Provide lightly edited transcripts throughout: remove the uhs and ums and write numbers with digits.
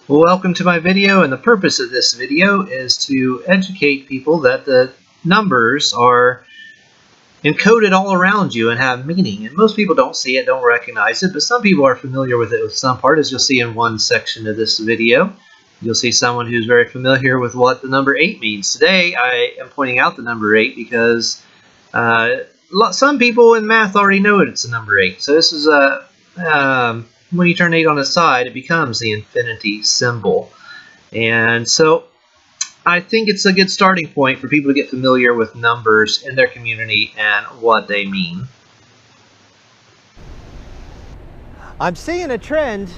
Welcome to my video, and the purpose of this video is to educate people that the numbers are encoded all around you and have meaning. And most people don't see it, don't recognize it, but some people are familiar with it with some part, as you'll see in one section of this video. You'll see someone who's very familiar with what the number 8 means. Today I am pointing out the number 8 because some people in math already know it's the number 8. So this is when you turn 8 on its side, it becomes the infinity symbol. And so I think it's a good starting point for people to get familiar with numbers in their community and what they mean. I'm seeing a trend.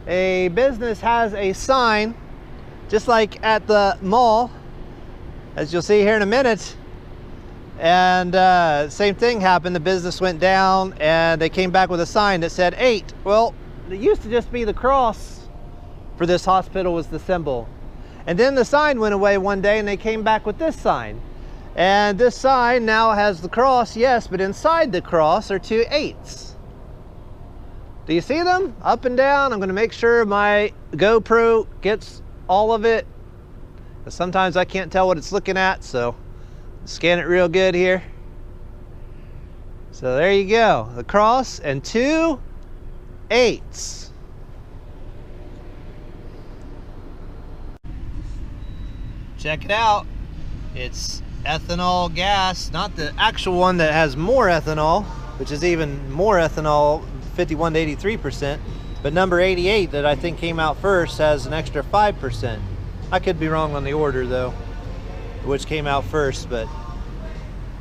A business has a sign, just like at the mall, as you'll see here in a minute. And same thing happened. The business went down and they came back with a sign that said 8. Well, it used to just be the cross for this hospital was the symbol. And then the sign went away one day and they came back with this sign. And this sign now has the cross, yes, but inside the cross are 2 8s. Do you see them? Up and down. I'm going to make sure my GoPro gets all of it. But sometimes I can't tell what it's looking at, so scan it real good here. So there you go, the cross and 2 8s. Check it out. It's ethanol gas, not the actual one that has more ethanol, which is even more ethanol, 51 to 83%, but number 88 that I think came out first has an extra 5%. I could be wrong on the order though, which came out first, but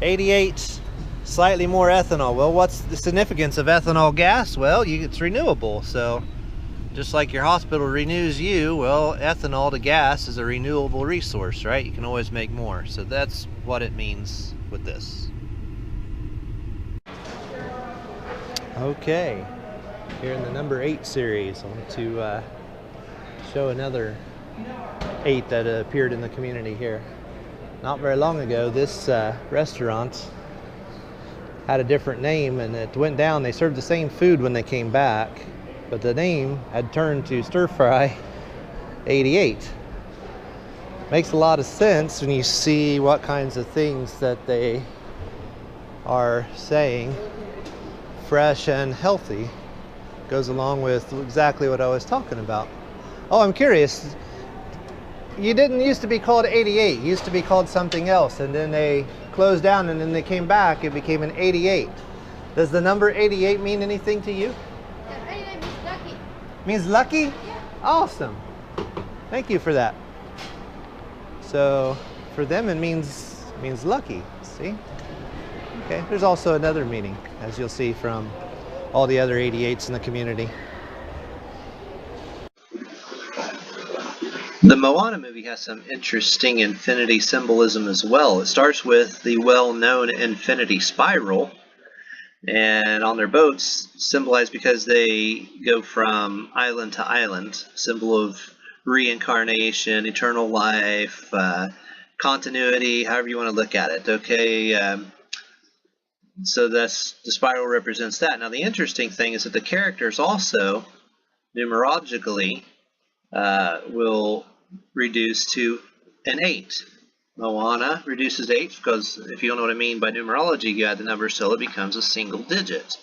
88, slightly more ethanol. Well, what's the significance of ethanol gas? Well, it's renewable, so just like your hospital renews you, well, ethanol to gas is a renewable resource, right? You can always make more, so that's what it means with this. Okay, here in the number 8 series, I want to show another 8 that appeared in the community here. Not very long ago, this restaurant had a different name and it went down. They served the same food when they came back, but the name had turned to Stir Fry 88. Makes a lot of sense when you see what kinds of things that they are saying. Fresh and healthy goes along with exactly what I was talking about. Oh, I'm curious. You didn't used to be called 88. You used to be called something else, and then they closed down, and then they came back. It became an 88. Does the number 88 mean anything to you? Yeah, 88 means lucky. Means lucky? Yeah. Awesome. Thank you for that. So for them, it means lucky. See? Okay. There's also another meaning, as you'll see from all the other 88s in the community. The Moana movie has some interesting infinity symbolism as well. It starts with the well-known infinity spiral, and on their boats, symbolized because they go from island to island, symbol of reincarnation, eternal life, continuity, however you want to look at it. Okay, so that's the spiral represents that. Now the interesting thing is that the characters also, numerologically, will reduce to an 8. Moana reduces 8 because if you don't know what I mean by numerology, you add the number so it becomes a single digit.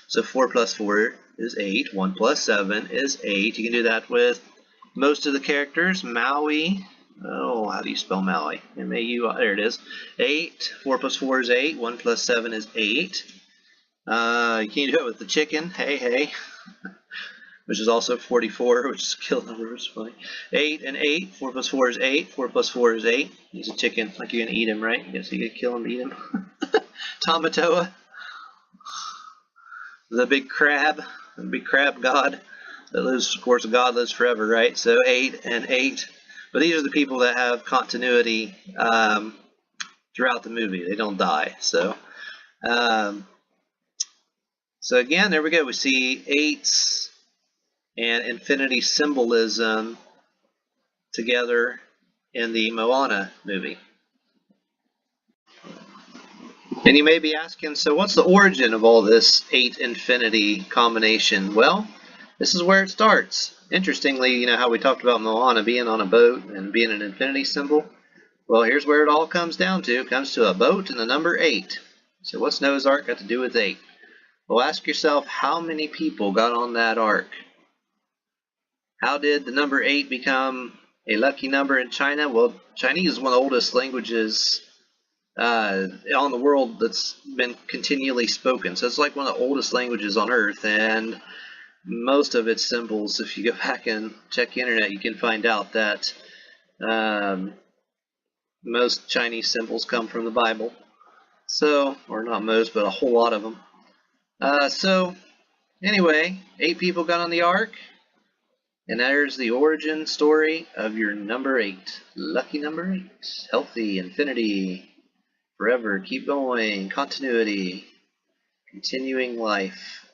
So 4 plus 4 is 8, 1 plus 7 is 8. You can do that with most of the characters. Maui, oh, how do you spell Maui? M-A-U, there it is. 8, 4 plus 4 is 8, 1 plus 7 is 8. You can do it with the chicken, hey. Which is also 44, which is a kill number, which is funny. 8 and 8, 4 plus 4 is 8, 4 plus 4 is 8. He's a chicken, like you're going to eat him, right? You so you can kill him, eat him. Tamatoa, the big crab god that lives, of course, God lives forever, right? So 8 and 8. But these are the people that have continuity throughout the movie. They don't die. So again, there we go. We see 8s and infinity symbolism together in the Moana movie. And you may be asking, so what's the origin of all this 8 infinity combination? Well, This is where it starts. Interestingly, you know how we talked about Moana being on a boat and being an infinity symbol? Well, here's where it all comes down to. It comes to a boat and the number 8. So what's Noah's Ark got to do with 8? Well, ask yourself, how many people got on that ark? How did the number 8 become a lucky number in China? Well, Chinese is one of the oldest languages on the world that's been continually spoken. So it's like one of the oldest languages on earth, and most of its symbols, if you go back and check the internet, you can find out that most Chinese symbols come from the Bible. So, or not most, but a whole lot of them. So, anyway, 8 people got on the ark, and there's the origin story of your number 8. Lucky number 8. Healthy, infinity, forever, keep going, continuity, continuing life.